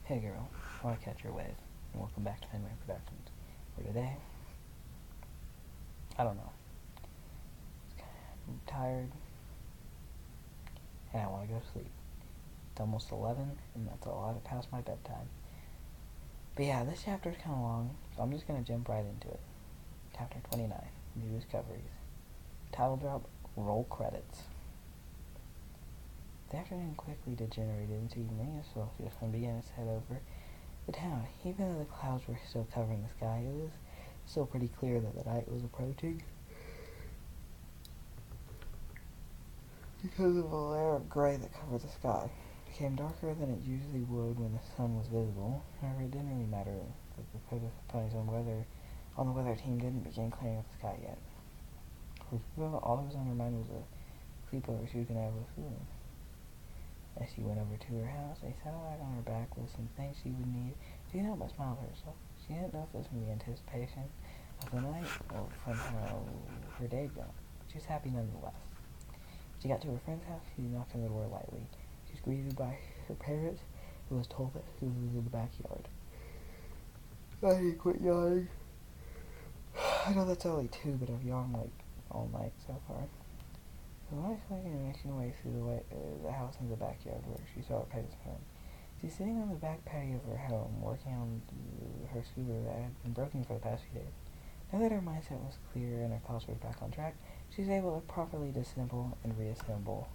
Hey girl, I want to catch your wave, and welcome back to Finway Productions. For today, I don't know, I'm tired, and I want to go to sleep. It's almost 11, and that's a lot past my bedtime. But yeah, this chapter is kind of long, so I'm just going to jump right into it. Chapter 29, New Discoveries. Title drop, roll credits. The afternoon quickly degenerated into evening as Celsius began its head over the town. Even though the clouds were still covering the sky, it was still pretty clear that the night was approaching. Because of a layer of gray that covered the sky. It became darker than it usually would when the sun was visible. However, it didn't really matter that the ponies on the weather team didn't begin clearing up the sky yet. All that was on her mind was a sleepover she was going to have with Susan. As she went over to her house, they sat out on her back with some things she would need. She couldn't help but smile to herself. She didn't know if this was from the anticipation of the night or from how her day had gone. She was happy nonetheless. She got to her friend's house. She knocked on the door lightly. She was greeted by her parents and was told that Susan was in the backyard. I quit yawning. I know that's only 2, but I've yawned like all night so far. The light wagon making her way through the house in the backyard where she saw her parents' home. She's sitting on the back patio of her home, working on her scooter that had been broken for the past few days. Now that her mindset was clear and her thoughts were back on track, she was able to properly disassemble and reassemble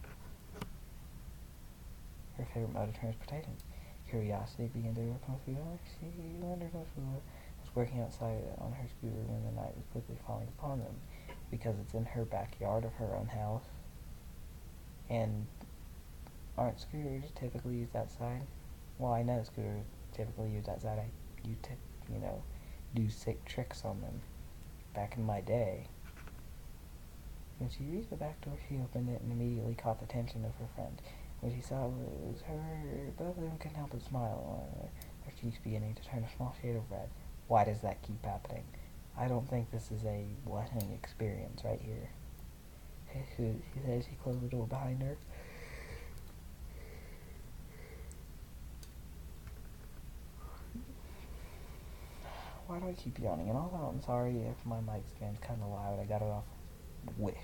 her favorite mode of transportation. Curiosity began to open through her. She wondered if she was working outside on her scooter when the night was quickly falling upon them, because it's in her backyard of her own house. And aren't scooters typically used outside? Well, I know scooters typically used outside. I used to, do sick tricks on them back in my day. When she reached the back door, she opened it and immediately caught the attention of her friend. When she saw it was her, both of them couldn't help but smile, their cheeks beginning to turn a small shade of red. Why does that keep happening? I don't think this is a learning experience right here. She said as she closed the door behind her. Why do I keep yawning? And also, I'm sorry if my mic's getting kind of loud. I got it off Wish.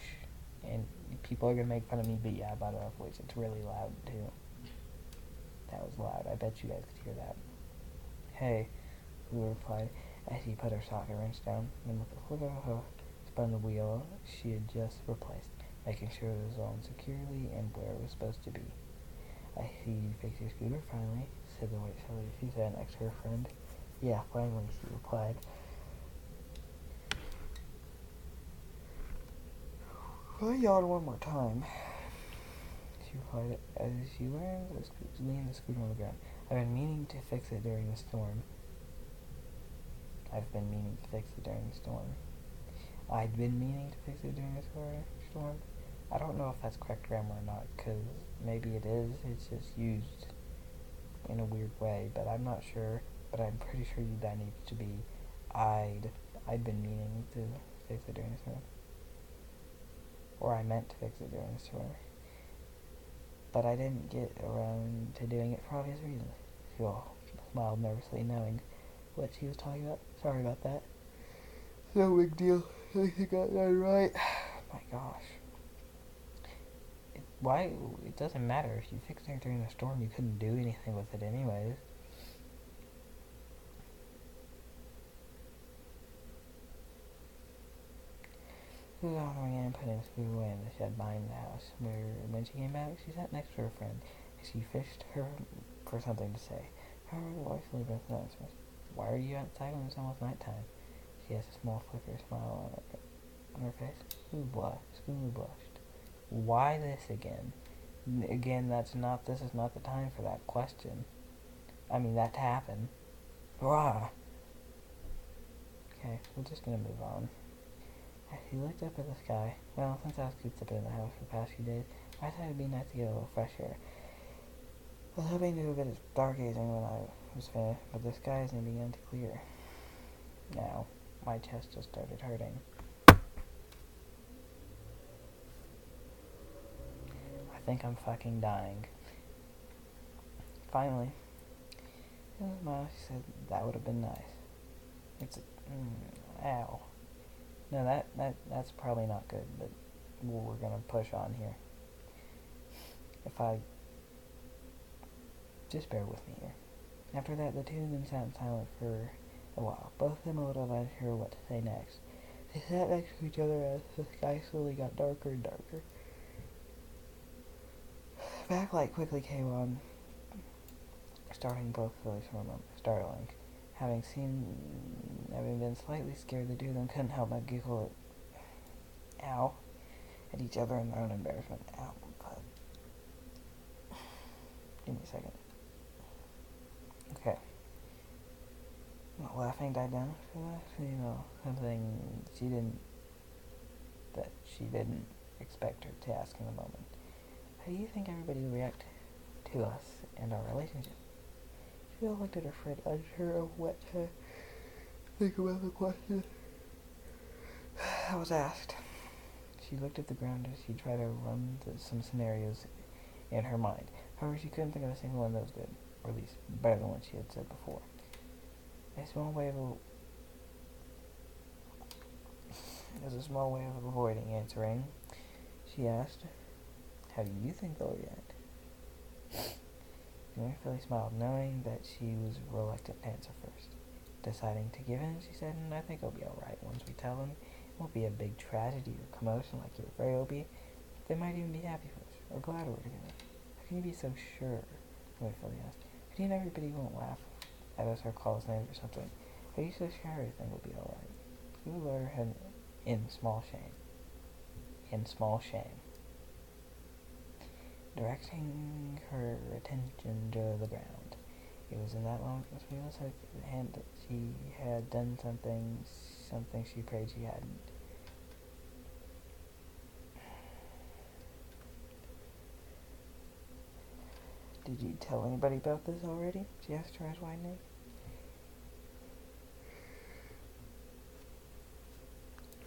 And people are going to make fun of me, but yeah, I bought it off Wish. It's really loud, too. That was loud. I bet you guys could hear that. Hey, Lou replied as she put her socket wrench down. And with a flick of her spun the wheel she had just replaced, making sure it was on securely and where it was supposed to be. I see you fixed your scooter finally, said the white Shelly. She sat next to her friend. Yeah, finally, she replied. I yawned one more time, she replied as she leaned the scooter on the ground. I've been meaning to fix it during the storm. I'd been meaning to fix it during the storm. I don't know if that's correct grammar or not, because maybe it is. It's just used in a weird way, but I'm not sure. But I'm pretty sure that needs to be I'd been meaning to fix it during the storm. Or I meant to fix it during the storm. But I didn't get around to doing it for obvious reasons. She smiled nervously, knowing what she was talking about. Sorry about that. No big deal. I think I got that right. My gosh. It doesn't matter. If you fixed it during the storm, you couldn't do anything with it anyways. She was on her way and putting the scooter away in the shed behind the house, where when she came back, she sat next to her friend, and she fished her for something to say. However, the voice only brought the answer. Why are you outside when it's almost nighttime? She has a small flicker smile on her face. Scooter blushed. Why this again? Again, this is not the time for that question. I mean, that to happen. Rah! Okay, we're just gonna move on. As she looked up at the sky, well, since I was cooped up in the house for the past few days, I thought it'd be nice to get a little fresh air. I was hoping to do a bit of stargazing when I was finished, but the skies had begun to clear. Now, my chest just started hurting. I think I'm fucking dying. Finally, Mom, she said that would have been nice. It's ow. No, that's probably not good, but we're gonna push on here. If I just bear with me here. After that, the two of them sat in silence for a while, both of them a little unsure what to say next. They sat next to each other as the sky slowly got darker and darker. Backlight quickly came on, starting both village for a moment, startling. Having been slightly scared, the two of them couldn't help but giggle at each other in their own embarrassment. Ow, but give me a second. Okay. Laughing died down for that. Something that she didn't expect her to ask in the moment. How do you think everybody will react to us and our relationship? She all looked at her friend, unsure of what to think about the question I was asked. She looked at the ground as she tried to run some scenarios in her mind. However, she couldn't think of a single one that was good, or at least better than what she had said before. There's a small way of avoiding answering. She asked, "How do you think they'll react?" Philly smiled, knowing that she was reluctant to answer first. Deciding to give in, she said, "I think it'll be alright once we tell them. It won't be a big tragedy or commotion like you're afraid it'll be. They might even be happy for us, or glad we're together." "How can you be so sure?" Philly asked. "How do you know everybody won't laugh at us or call us names or something? How are you so sure everything will be alright?" She lowered her head in small shame. Directing her attention to the ground. It was in that moment Miss Wheeler took the hint that she had done something she prayed she hadn't. "Did you tell anybody about this already?" she asked, her eyes widening.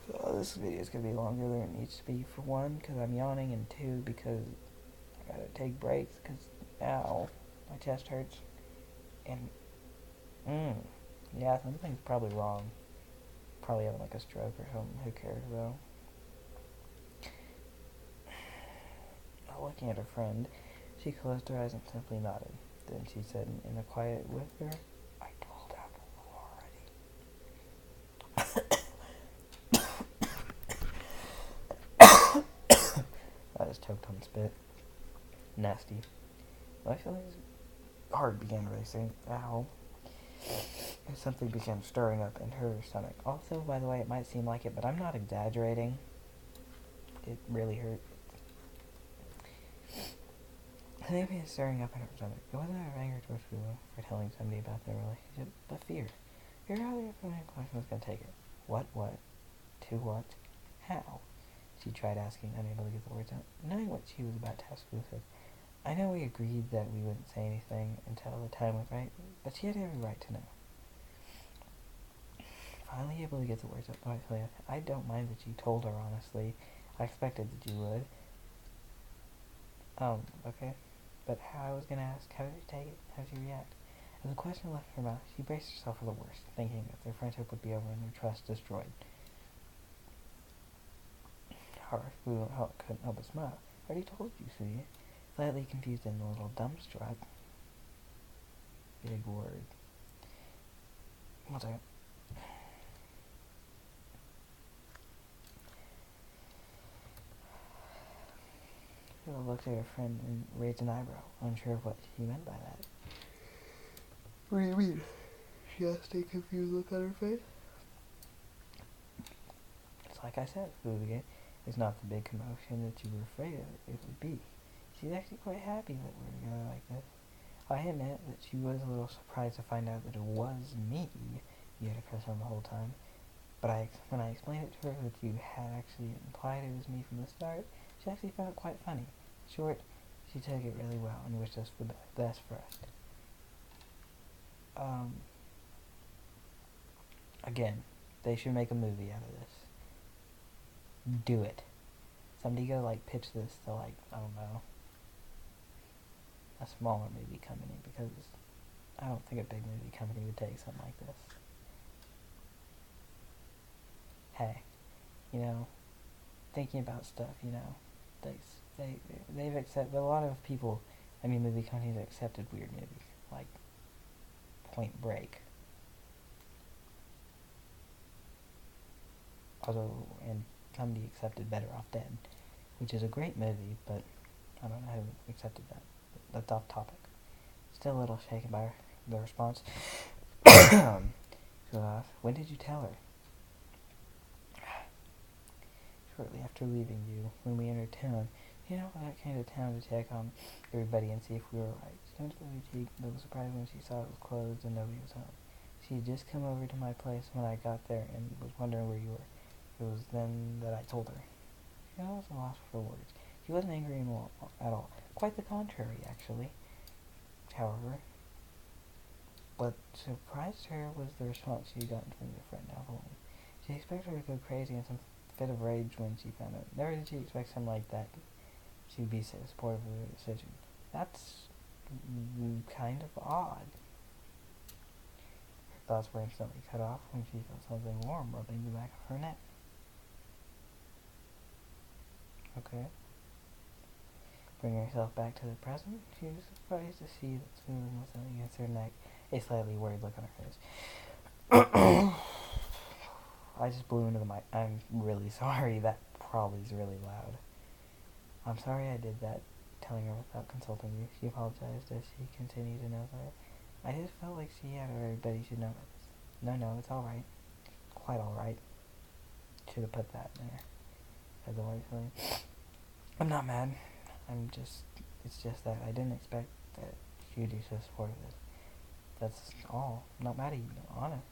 So this video is going to be longer than it needs to be, for one, because I'm yawning, and two, because I gotta take breaks, because, ow, my chest hurts, and, yeah, something's probably wrong. Probably having, like, a stroke or something, who cares, though. Looking at her friend, she closed her eyes and simply nodded. Then she said in a quiet whisper, "I told Apple already." I just choked on spit. Nasty. My feelings' heart began racing. Ow. And something began stirring up in her stomach. Also, by the way, it might seem like it, but I'm not exaggerating. It really hurt. Something began stirring up in her stomach. It wasn't out of anger towards Wheeler for telling somebody about their relationship, but fear. Fear how the information question was going to take it. What? To what? How? She tried asking, unable to get the words out. Knowing what she was about to ask, Wheeler said, "I know we agreed that we wouldn't say anything until the time was right, but she had every right to know." Finally able to get the words out, "I don't mind that you told her, honestly. I expected that you would." Okay. But how I was going to ask, how did she take it? How did she react? As the question left her mouth, she braced herself for the worst, thinking that their friendship would be over and their trust destroyed. However, Wheeler couldn't help but smile. "I already told you, sweetie." Slightly confused and a little dumbstruck. Big word. One second. Wheeler looked at her friend and raised an eyebrow, unsure of what he meant by that. "What do you mean?" she asked, a confused look on her face. "It's like I said," Wheeler began. "It's not the big commotion that you were afraid of it would be. She's actually quite happy that we're together like this." I admit that she was a little surprised to find out that it was me you had a crush on the whole time, but when I explained it to her that you had actually implied it was me from the start, she actually found it quite funny. In short, she took it really well and wished us the best for us. Again, they should make a movie out of this. Do it. Somebody go, pitch this to, I don't know, a smaller movie company, because I don't think a big movie company would take something like this. Hey, you know, thinking about stuff, they, they've accepted, a lot of people, movie companies have accepted weird movies, like Point Break. Although, and somebody accepted Better Off Dead, which is a great movie, but I don't know who accepted that. That's off topic. Still a little shaken by the response. So, when did you tell her? Shortly after leaving you, when we entered town. I came to town to check on everybody and see if we were right. She came to the boutique, but was surprised when she saw it was closed and nobody was home. She had just come over to my place when I got there and was wondering where you were. It was then that I told her. I was lost for words. She wasn't angry at all. Quite the contrary, actually. However, what surprised her was the response she had gotten from your friend down the line. She expected her to go crazy in some fit of rage when she found out. Never did she expect something like that. She'd be so supportive of her decision. That's kind of odd. Her thoughts were instantly cut off when she felt something warm rubbing the back of her neck. Okay. Bringing herself back to the present, she was surprised to see that smooth muscle against her neck, a slightly worried look on her face. I just blew into the mic. I'm really sorry. That probably is really loud. I'm sorry I did that, telling her without consulting you. She apologized as she continued to know that. I just felt like she had everybody should know this. No, it's alright. Quite alright. Should have put that in there. Said the wife feeling. I'm not mad. It's just that I didn't expect that you'd be so supportive of it. That's all. I'm not mad at you, honest.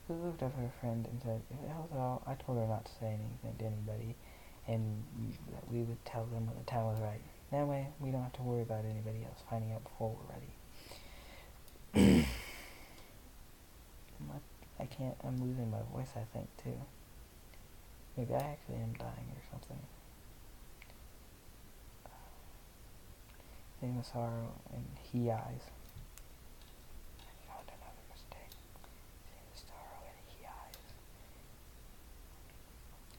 She looked up at her friend and said, if it helps at all, I told her not to say anything to anybody, and that we would tell them when the time was right. That way, we don't have to worry about anybody else finding out before we're ready. I'm losing my voice, I think, too. Maybe I actually am dying or something. Seeing the sorrow in he eyes. I found another mistake. Seeing the sorrow in he eyes.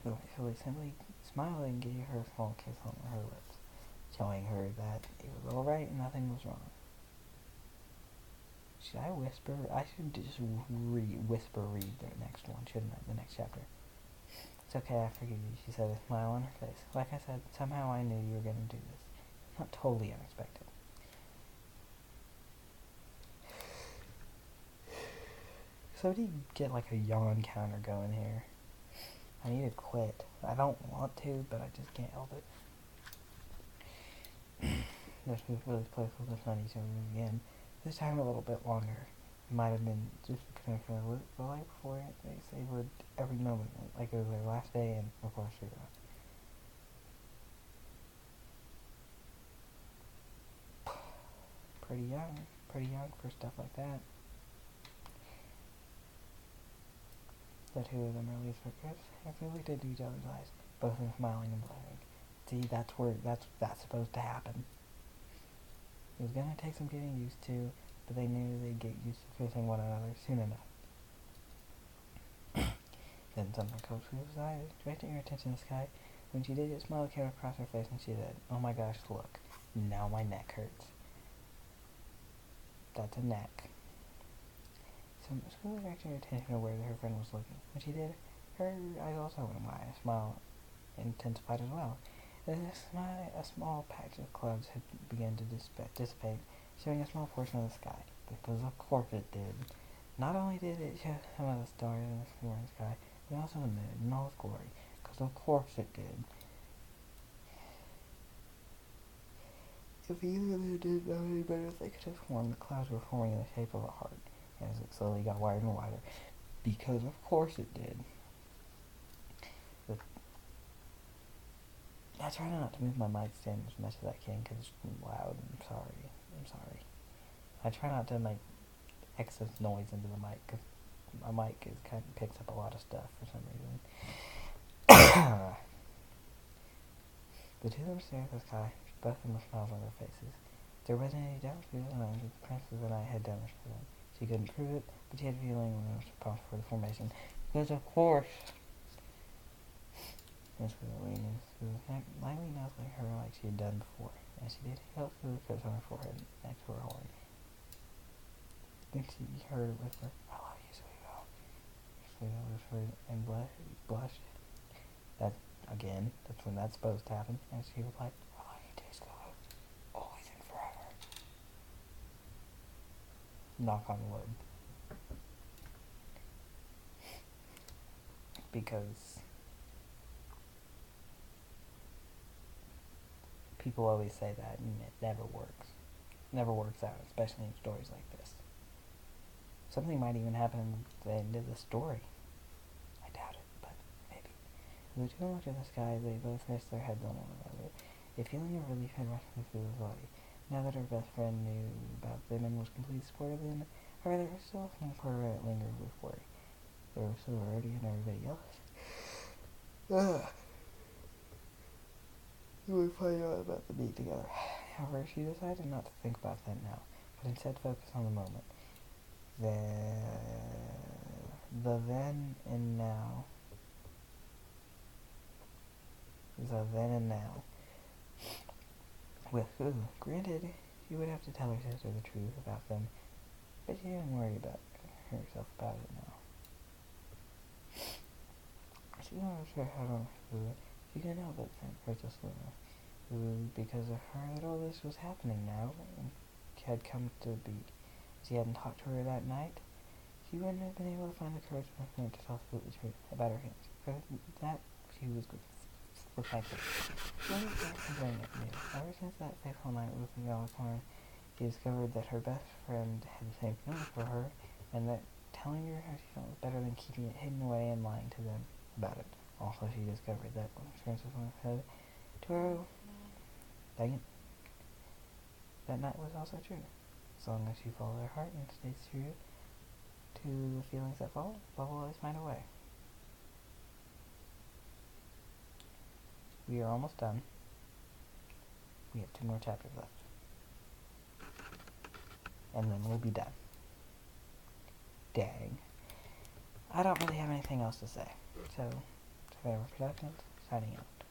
So he simply smiled and gave her a small kiss on her lips, showing her that it was alright and nothing was wrong. Should I whisper? I should just whisper read the next one, shouldn't I? The next chapter. It's okay, I forgive you, she said, a smile on her face. Like I said, somehow I knew you were going to do this. Not totally unexpected. So do you get like a yawn counter going here? I need to quit. I don't want to, but I just can't help it. This was really playful this night each again. This time a little bit longer. It might have been just because the night before it, they savored every moment, like it was their last day, and of course we got pretty young for stuff like that. The two of them released their kiss, and they looked into each other's eyes, both of them smiling and blushing. See, that's supposed to happen. It was gonna take some getting used to, but they knew they'd get used to kissing one another soon enough. Then something close to his eyes, directing her attention to the sky. When she did, a smile came across her face, and she said, "Oh my gosh, look! Now my neck hurts." That's a neck. So slowly directing her attention to where her friend was looking. When she did, her eyes also went wide. A smile intensified as well. A small patch of clouds had begun to dissipate, showing a small portion of the sky. Because of course it did. Not only did it show some of the stars in the morning sky, but also the moon in all its glory. Because of course it did. If either of them didn't know any better, they could have sworn the clouds were forming in the shape of a heart, as it slowly got wider and wider. Because of course it did. I try not to move my mic stand as much as I can because it's loud. I'm sorry. I try not to make excess noise into the mic because my mic picks up a lot of stuff for some reason. The two of them stared at the sky, both of them with smiles on their faces. There wasn't any doubt through the lines that the princess and I had done this for them. She couldn't prove it, but she had a feeling when it was responsible for the formation. Because of course, this was lightly nuzzling her like she had done before. As she did, he felt the kiss on her forehead next to her horn. Then she heard a whisper, "I love you, sweetheart." Sweetheart whispered and blushed. That's when that's supposed to happen. And she replied, "I love you too, Scarlet. Always and forever." Knock on wood. Because people always say that and it never works. It never works out, especially in stories like this. Something might even happen at the end of the story. I doubt it, but maybe. As the two looked at the sky, they both rested their heads on one another. A feeling of relief had rushed through his body. Now that her best friend knew about them and was completely supportive of them, however, there was still a small part of her that lingered with worry. They were so already and everybody else. You would find out about the being together. However, she decided not to think about that now, but instead focus on the moment. The then and now. The then and now. Granted, she would have to tell her sister the truth about them, but she didn't worry about herself about it now. She wasn't sure how to food. She couldn't help but thank Princess Luna, who, because of her, that all this was happening now, had come to be. If she hadn't talked to her that night, she wouldn't have been able to find the courage to tell the truth about her hands. For that, she was thankful. She wasn't complaining at me. Ever since that fateful night with the Galacorn, she discovered that her best friend had the same feelings for her, and that telling her how she felt was better than keeping it hidden away and lying to them about it. Also, she discovered that what Princess Luna said to her, that night was also true. As long as you follow her heart and stay true to the feelings that follow, love will always find a way. We are almost done. We have 2 more chapters left. And then we'll be done. Dang. I don't really have anything else to say. So, Survivor Productions, signing out.